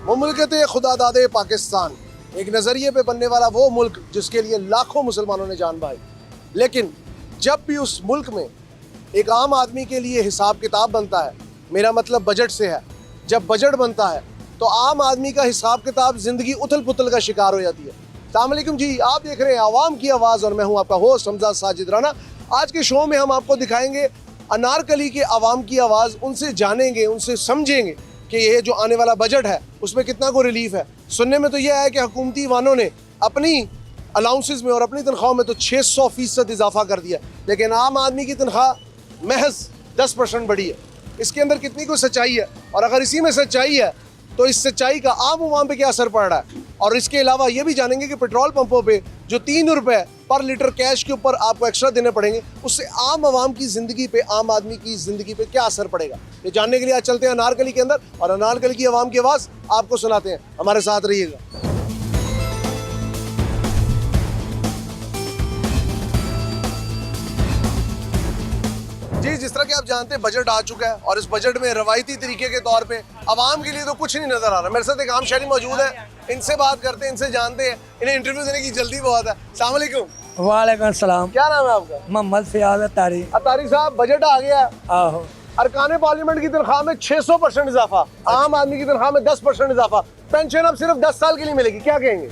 मुमलकत खुदादादे पाकिस्तान, एक नज़रिए पे बनने वाला वो मुल्क जिसके लिए लाखों मुसलमानों ने जान बहाई। लेकिन जब भी उस मुल्क में एक आम आदमी के लिए हिसाब किताब बनता है, मेरा मतलब बजट से है, जब बजट बनता है तो आम आदमी का हिसाब किताब ज़िंदगी उथल पुथल का शिकार हो जाती है। अस्सलाम वालेकुम जी, आप देख रहे हैं आवाम की आवाज़ और मैं हूँ आपका होस्ट हमजा साजिद राना। आज के शो में हम आपको दिखाएंगे अनारकली के आवाम की आवाज़, उनसे जानेंगे, उनसे समझेंगे कि ये जो आने वाला बजट है उसमें कितना को रिलीफ है। सुनने में तो यह है कि हुकूमती वानों ने अपनी अलाउंसेस में और अपनी तनख्वाह में तो 600% इजाफा कर दिया, लेकिन आम आदमी की तनख्वाह महज 10% बढ़ी है। इसके अंदर कितनी को सच्चाई है, और अगर इसी में सच्चाई है तो इस सच्चाई का आम आवाम पे क्या असर पड़ रहा है। और इसके अलावा ये भी जानेंगे कि पेट्रोल पंपों पे जो 3 रुपए पर लीटर कैश के ऊपर आपको एक्स्ट्रा देने पड़ेंगे, उससे आम आवाम की ज़िंदगी पे, आम आदमी की ज़िंदगी पे क्या असर पड़ेगा। ये जानने के लिए आज चलते हैं अनारकली के अंदर और अनारकली की आवाम की आवाज़ आपको सुनाते हैं। हमारे साथ रहिएगा। जी, जिस तरह कि आप जानते हैं बजट आ चुका है और इस बजट में रवायती तरीके के तौर पे आवाम के लिए तो कुछ नहीं नजर आ रहा। मेरे साथ एक आम शहरी मौजूद है, इनसे बात करते हैं, इनसे जानते हैं। इन्हें इंटरव्यू देने की जल्दी बहुत है। अस्सलाम वालेकुम। वालेकुम सलाम। क्या नाम है आपका? मोहम्मद फयाज अतारी। अतारी साहब, बजट आ गया है। आहो। अरकान पार्लियामेंट की तनख्वाह में 600% इजाफा, आम आदमी की तनख्वाह में 10% इजाफा, पेंशन अब सिर्फ 10 साल के लिए मिलेगी, क्या कहेंगे?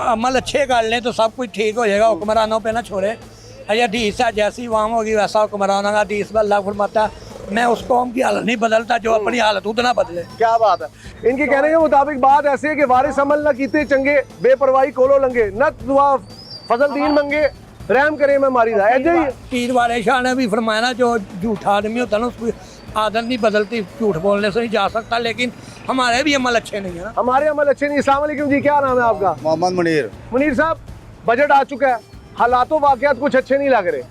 अमल अच्छे कर लें तो सब कुछ ठीक हो जाएगा। हुक्मरानों पे ना छोड़े। हदीस है, जैसी वाम होगी वैसा हुक्मरानों का। हदीस में अल्लाह फरमाता है, मैं उस कौम की हालत नहीं बदलता जो अपनी हालत उतना बदले। क्या बात है। इनके कहने के मुताबिक बात ऐसे है कि वारिस अमल न कीते चंगे, बेपरवाही कोलो लंगे, न दुआ फजल दीन मंगे, रहम करे मैं मारी दा। ऐसे ही पीर वाले शाह ने भी फरमाया ना, जो झूठा आदमी होता है ना उसकी आदत नहीं बदलती, झूठ बोलने से नहीं जा सकता। लेकिन हमारे भी अमल अच्छे नहीं है ना। हमारे अमल अच्छे नहीं। अस्सलाम वालेकुम जी, क्या नाम है आपका? मोहम्मद मुनीर। मुनीर साहब, बजट आ चुका है, हालातों वाकयात कुछ अच्छे नहीं लग रहे।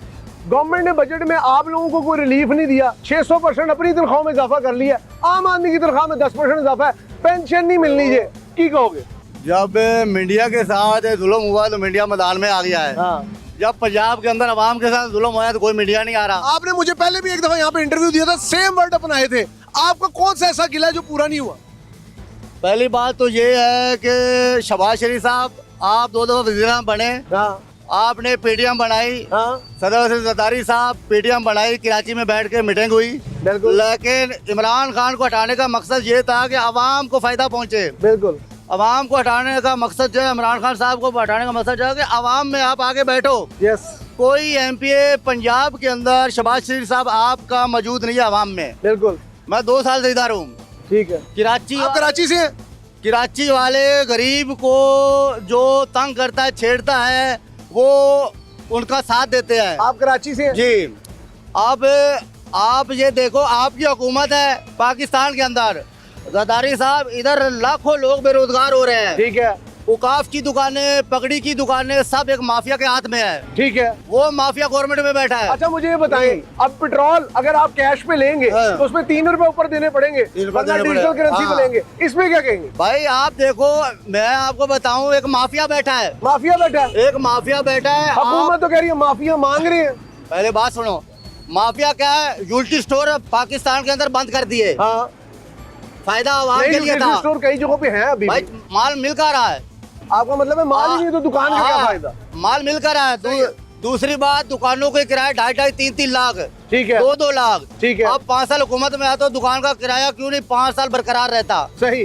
गवर्नमेंट ने बजट में आप लोगों को कोई रिलीफ नहीं दिया, 600% अपनी तनख्वाह में इजाफा कर लिया, आम आदमी की तनख्वाह में 10% इजाफा है, पेंशन नहीं मिलनी है, की कहोगे? जब मीडिया के साथ जुल्म हुआ तो मीडिया मैदान में आ गया है। हाँ। जब पंजाब के अंदर अवाम के साथ जुल्म हुआ तो कोई मीडिया नहीं आ रहा। आपने मुझे पहले भी एक दफा यहाँ पे इंटरव्यू दिया था, सेम वर्ड अपनाए थे। आपका कौन सा ऐसा गिला है जो पूरा नहीं हुआ? पहली बात तो ये है कि शहबाज शरीफ साहब, आप 2 दफा वज़ीर-ए-आज़म बने। हाँ। आपने पीटीएम बनाई। हाँ। सदर ज़रदारी साहब पीटीएम बनाई, कराची में बैठ के मीटिंग हुई। बिल्कुल। लेकिन इमरान खान को हटाने का मकसद ये था कि अवाम को फायदा पहुँचे। बिल्कुल। अवाम को हटाने का मकसद जो है, इमरान खान साहब को हटाने का मकसद जो है कि अवाम में आप आगे बैठो। यस। कोई एमपीए पंजाब के अंदर शहबाज शरीफ साहब आपका मौजूद नहीं है अवाम में। बिल्कुल। मैं 2 साल से इधर हूँ। ठीक है। आप कराची से हैं? कराची वाले गरीब को जो तंग करता है, छेड़ता है, वो उनका साथ देते हैं। आप कराची से हैं? जी। अब आप ये देखो, आपकी हुकूमत है पाकिस्तान के अंदर, ज़रदारी साहब, इधर लाखों लोग बेरोजगार हो रहे हैं। ठीक है। औकाफ की दुकानें, पगड़ी की दुकानें, सब एक माफिया के हाथ में है। ठीक है। वो माफिया गवर्नमेंट में बैठा है। अच्छा, मुझे ये बताएं, अब पेट्रोल अगर आप कैश पे लेंगे हाँ। तो उसमें 3 रुपए ऊपर देने पड़ेंगे, वरना डिजिटल करेंसी पे लेंगे, इसमें क्या कहेंगे? भाई आप देखो, मैं आपको बताऊं, एक माफिया बैठा है। माफिया बैठा है? एक माफिया बैठा है। हुकूमत तो कह रही है माफिया मांग रहे हैं। पहले बात सुनो, माफिया क्या है? यूनिटी स्टोर पाकिस्तान के अंदर बंद कर दिए। हाँ। फायदा आवाम के लिए था। स्टोर कई जगहों पे है अभी भाई, माल मिल कर रहा है। आपका मतलब है माल ही नहीं तो दुकान का क्या फायदा? माल मिल कर रहा है। दूसरी बात, दुकानों के किराए 2.5, 3 लाख। ठीक है। 2 लाख। ठीक है। अब 5 साल हुकूमत में है तो दुकान का किराया क्यों नहीं 5 साल बरकरार रहता? सही।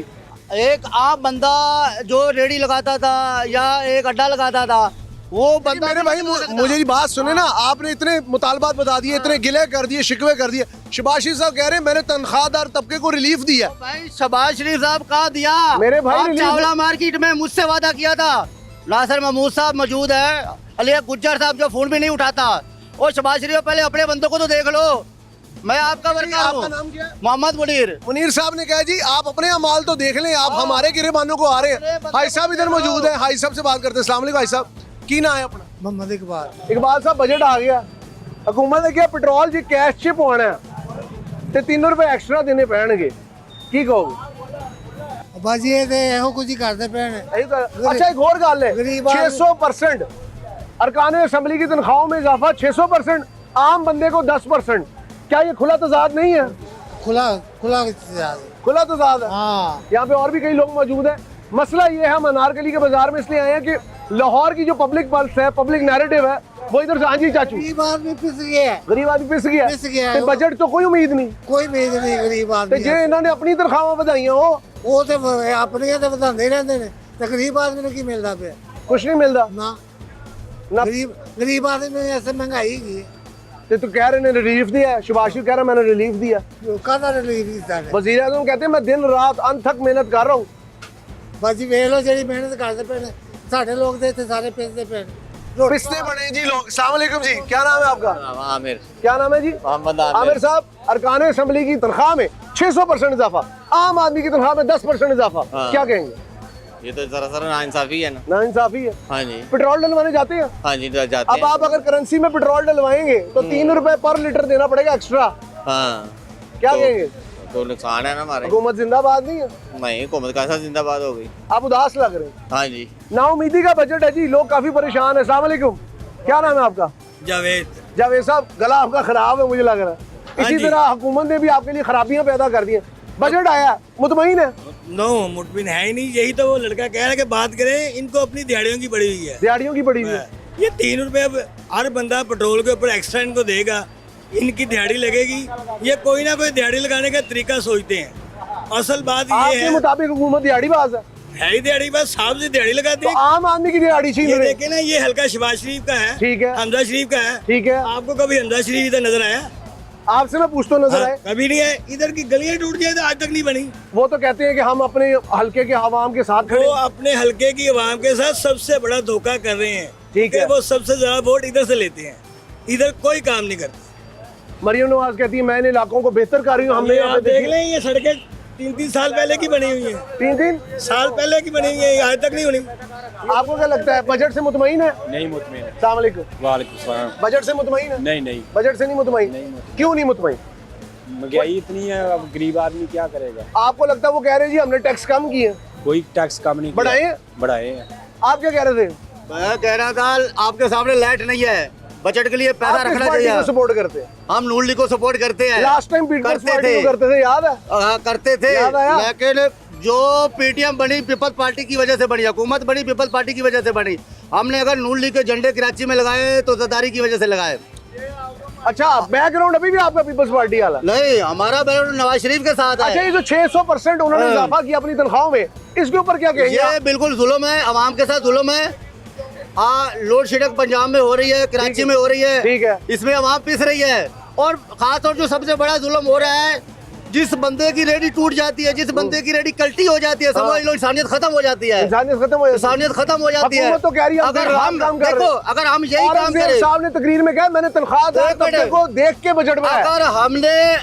एक आम बंदा जो रेडी लगाता था या एक अड्डा लगाता था, वो बंदा। मेरे भाई, मुझे ये बात सुने ना, आपने इतने मुतालबात बता दिए, इतने गिले कर दिए, शिकवे कर दिए। शहबाज शरीफ साहब कह रहे हैं मैंने तनख्वाहदार तबके को रिलीफ दिया। भाई शहबाज शरीफ साहब कहा दिया? मेरे भाई चावला मार्केट में मुझसे वादा किया था। नासिर महमूद साहब मौजूद है, अली गुज्जर साहब जो फोन भी नहीं उठाता। और शहबाज शरीफ, पहले अपने बंदों को तो देख लो। मैं आपका वर्कर हूं। आपका नाम क्या है? मोहम्मद मुनीर। मुनीर साहब ने कहा जी आप अपने अमाल तो देख लें, आप हमारे गिरेबानों को आ रहे हैं। हाई साहब इधर मौजूद है, हाई साहब से बात करते हैं। अस्सलाम वालेकुम हाई साहब, की ना है अपना? मोहम्मद इकबाल। इकबाल साहब, बजट आ गया, हुकूमत ने क्या पेट्रोल जी कैश च पाना है ते 3 रुपए एक्स्ट्रा देने पैणगे, की कहोगे? बस ये ते एहो कुछ ही करते पे ने। अच्छा, एक और गल है, 600% अरकान असम्बली की तनख्वाहों में इजाफा, 600%, आम बंदे को 10%। क्या ये खुला तजाद नहीं है? खुला खुला इत्तेजाज है। खुला तो ज्यादा है। हाँ यहाँ पे और भी कई लोग मौजूद हैं। मसला ये है, हम अनारकली के बाजार में इसलिए आए हैं कि लाहौर की जो पब्लिक पल्स है, पब्लिक नैरेटिव है, वो इधर से, हाँ जी चाचू, गरीब आदमी पिस गया है, गरीब आदमी पिस गया पिस गया है। ते बजट तो कोई उम्मीद नहीं कोई उम्मीद नहीं गरीब ते आदमी जे इन्होंने अपनी तनख्वाहां ਵਧਾਈਆਂ वो तो अपने तो ਵਧਾਉਂਦੇ रहते हैं, तो गरीब आदमी ने की मिलता पे कुछ नहीं मिलता ना ना। गरीब आदमी ने ऐसे महंगाई की ते तू कह रहे ने रिलीफ दिया है, शुभाशी कह रहा मैंने रिलीफ दिया। कादा रिलीफ दिता है। वजीर आजम कहते हैं मैं दिन रात अनथक मेहनत कर रहा हूँ। बस जी वेख लो जी मेहनत करते पे ने साढ़े लोग दे थे सारे पिसते पे पिसते बने जी लोग। अस्सलाम वालेकुम जी, क्या नाम है आपका? आमिर क्या नाम है जी? मोहम्मद आमिर साहब, अरकान असेंबली की तनख्वाह में 600% इजाफा, आम आदमी की तनख्वाह में 10% इजाफा, हाँ। क्या कहेंगे? ये तो सरासर नाइंसाफी है ना। नाइंसाफी है। हाँ जी, पेट्रोल डलवाने जाते हैं, हाँ जी, तो जाते अब हैं। आप अगर करेंसी में पेट्रोल डलवाएंगे तो 3 रुपए पर लीटर देना पड़ेगा एक्स्ट्रा, हाँ क्या तो- कहेंगे? तो नुकसान है ना हमारे। हुकूमत जिंदाबाद नहीं है, नहीं, हुकूमत कैसा जिंदाबाद हो गई। आप उदास लग रहे हैं। हाँ जी, नाउमीदी का बजट है जी, लोग काफी परेशान है। अस्सलाम वालेकुम, क्या नाम है आपका? जावेद। जावेद साहब, गला आपका खराब है मुझे लग रहा है। हाँ इसी जी। तरह हुकूमत ने भी आपके लिए खराबियां पैदा कर दी हैं। बजट आया, मुतमईन है? नो मुतमिन है ही नहीं, यही तो वो लड़का कह रहा है कि बात करें, इनको अपनी दिहाड़ियों की पड़ी हुई है। दिहाड़ियों की पड़ी हुई है। ये 3 रुपए अब हर बंदा पेट्रोल के ऊपर एक्स्ट्रा इनको देगा, इनकी दिहाड़ी लगेगी। ये कोई ना कोई दिहाड़ी लगाने का तरीका सोचते हैं। असल बात ये आपके है मुताबिक हुकूमत दिहाड़ीबाज है ही दिहाड़ी बस साहब से दिहाड़ी लगाते तो हैं। आम आदमी की दिहाड़ी छीन ये रहे। देखे ना, ये हल्का शहबाज शरीफ का है, ठीक है। हमजा शरीफ का है। ठीक है, आपको कभी हमजा शरीफ इधर नजर आया? आपसे मैं पूछता नजर हाँ, आए। कभी नहीं है। इधर की गलियां टूट जाए तो आज तक नहीं बनी। वो तो कहते हैं कि हम अपने हल्के के आवाम के साथ खड़े वो हैं। अपने हलके की आवाम के साथ सबसे बड़ा धोखा कर रहे हैं। ठीक है। कि वो सबसे ज्यादा वोट इधर से लेते हैं, इधर कोई काम नहीं करते। मरियम नवाज कहती है मैं इन इलाकों को बेहतर कर रही हूँ। हमने ये यहाँ आप पे देख देखी लें, ये सड़कें 3-3 साल पहले की बनी हुई हैं, 3 साल पहले की बनी हुई है, आज तक नहीं बनी। आपको क्या लगता है बजट से मुतमईन है? नहीं मुतमिन। अस्सलाम वालेकुम। वालेकुम सलाम। बजट से मुतमईन है? नहीं नहीं, बजट से नहीं मुतमईन? क्यों नहीं मुतमईन? महंगाई इतनी है, अब गरीब आदमी क्या करेगा। आपको लगता है वो कह रहे हैं जी हमने टैक्स कम किए, कोई टैक्स कम नहीं किया। बढ़ाए हैं? बढ़ाए हैं। आप क्या कह रहे थे? मैं कह रहा था आपके सामने लाइट नहीं है, बजट के लिए पैसा आप किस रखना पार्टी को चाहिए। सपोर्ट करते हैं? हम नून लीग को सपोर्ट करते हैं। लास्ट टाइम पीपल्स करते पार्टी थे। को करते थे, याद है? हाँ, करते थे, याद आया? लेकिन जो पीटीएम बनी पीपल्स पार्टी की वजह से बनी, हुकूमत बनी पीपल्स पार्टी की वजह से बनी। हमने अगर नून लीग के झंडे कराची में लगाए तो जरदारी की वजह से लगाए। अच्छा, बैकग्राउंड अभी भी आपका पीपल्स पार्टी वाला? नहीं, हमारा बैकग्राउंड नवाज शरीफ के साथ अच्छा, है। ये जो 600% उन्होंने हाँ। इजाफा किया अपनी तनख्वाहों में, इसके ऊपर क्या कहेंगे ये आप? बिल्कुल जुल्म है, अवाम के साथ जुल्म है। लोड शेडिंग पंजाब में हो रही है, कराची में हो रही है, ठीक है। इसमें अवाम पिस रही है। और खासतौर जो सबसे बड़ा जुल्म हो रहा है, जिस बंदे की रेडी टूट जाती है, जिस बंदे की रेडी कल्टी हो जाती है, समझ लो इंसानियत खत्म हो जाती है। इंसानियत खत्म हो जाती है। इंसानियत खत्म हो जाती है। हुकूमत तो कह रही है हम अगर दिन रात हम काम कर रहे देखो, हैं। अगर हम यही काम औरंगजेब करें, साहब ने तकरीर में कहा मैंने तनख्वाह एक तबके मिनट। को देख के बजट में अगर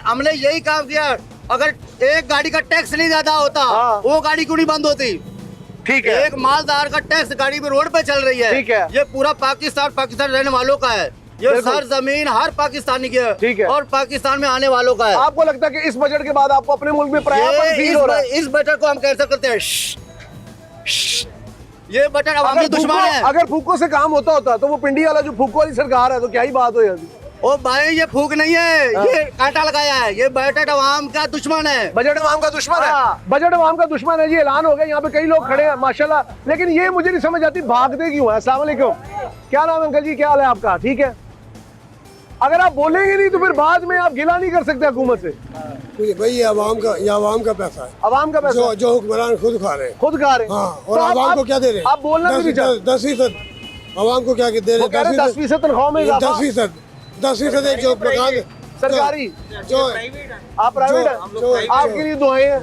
हमने यही काम किया, अगर एक गाड़ी का टैक्स नहीं ज्यादा होता, हाँ। वो गाड़ी क्यों नहीं बंद होती? ठीक है। एक मालदार का टैक्स गाड़ी में रोड पे चल रही है। ठीक है। ये पूरा पाकिस्तान रहने वालों का है। ये बिल्कुल। सर जमीन हर पाकिस्तानी की है। ठीक है। और पाकिस्तान में आने वालों का है। आपको लगता है कि इस बजट के बाद आपको अपने मुल्क में परायापन फील हो रहा है? इस बजट को हम कैंसिल करते हैं। ये बजट अवामी दुश्मन है। अगर फूको से काम होता तो वो पिंडी वाला जो फूको वाली सरकार है तो क्या ही बात हो जाती। ओ भाई, ये फूक नहीं है, हाँ। ये कांटा लगाया है। ये बजट अवाम का दुश्मन है। बजट अवाम का दुश्मन है। हाँ। बजट अवाम का दुश्मन है जी, ऐलान हो गया। यहाँ पे कई लोग खड़े हैं माशाल्लाह, लेकिन ये मुझे नहीं समझ आती भागते क्यों है। अस्सलाम वालेकुम, क्या नाम है अंकल जी, क्या हाल है आपका? ठीक है, अगर आप बोलेंगे नहीं तो फिर बाद में आप गिला नहीं कर सकते हुकूमत से। भाई ये आवाम का पैसा है, अवाम का पैसा जो हुक्मरान खुद खा रहे हैं। खुद खा रहे हैं। हाँ, और तो आवाम को क्या दे रहे हैं? आप बोलना भी नहीं चाहते। 10% आवाम को क्या दे रहे वो कह रहे हैं 10% तनख्वाह में इजाफा। 10% एक जो मकान सरकारी जो आप प्राइवेट है, आपके लिए दुआएं हैं,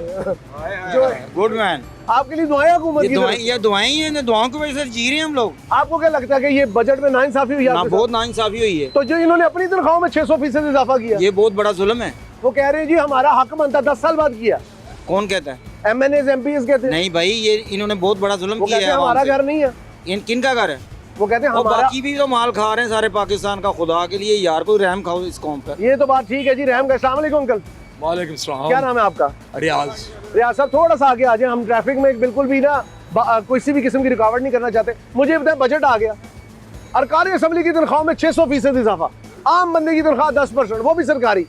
जो गुड मैन। आपके लिए दुआएं हुकूमत की तरफ। ये दुआएं ही हैं, दुआओं की वजह से जी रहे हैं हम लोग। आपको क्या लगता है कि ये बजट में नाइंसाफी हुई है ना, आपके बहुत साथ? नाइंसाफी हुई है। तो जो इन्होंने अपनी तनख्वाहों में 600% इजाफा किया, ये बहुत बड़ा जुल्म है। वो कह रहे हैं जी हमारा हक बनता 10 साल बाद किया। कौन कहता है? MNAs MPs कहते हैं। नहीं भाई, ये इन्होंने बहुत बड़ा जुल्म वो किया कहते है हैं हमारा आवाम घर नहीं है। से। किन का घर है? वो कहते हैं और हमारा। बाकी भी तो माल खा रहे हैं सारे पाकिस्तान का। खुदा के लिए यार, कोई रहम खाओ इस कौम पर। ये तो बात ठीक है जी, रहम का। अस्सलाम वालेकुम अंकल, वालेकुम सलाम। क्या नाम है आपका? रियाज। रियाज साहब, थोड़ा सा आगे आ जाए, हम ट्रैफिक में बिल्कुल भी ना किसी भी किस्म की रुकावट नहीं करना चाहते। मुझे बताएं, बजट आ गया, अरकान असेंबली की तनख्वाह में 600% इजाफा, आम बंदे की तनख्वाह 10%, वो भी सरकारी।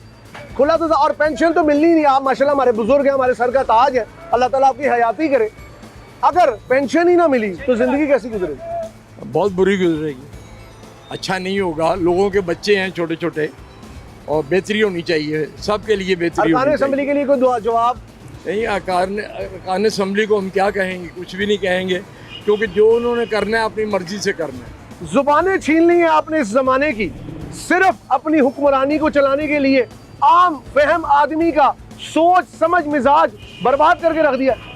खुला तो था, और पेंशन तो मिलनी नहीं। आप माशाल्लाह हमारे बुजुर्ग हैं, हमारे सर का ताज है, अल्लाह ताला आपकी हयाती करे। अगर पेंशन ही ना मिली तो जिंदगी कैसी गुजरेगी? बहुत बुरी गुजरेगी, अच्छा नहीं होगा। लोगों के बच्चे हैं छोटे छोटे, और बेहतरी होनी चाहिए, सबके लिए बेहतरी अरकान होनी असेंबली चाहिए। के लिए कोई जवाब? नहीं, अरकान असेंबली को हम क्या कहेंगे, कुछ भी नहीं कहेंगे, क्योंकि जो उन्होंने करना है अपनी मर्जी से करना है। जुबानें छीन ली हैं आपने इस जमाने की, सिर्फ अपनी हुक्मरानी को चलाने के लिए आम फहम आदमी का सोच समझ मिजाज बर्बाद करके रख दिया।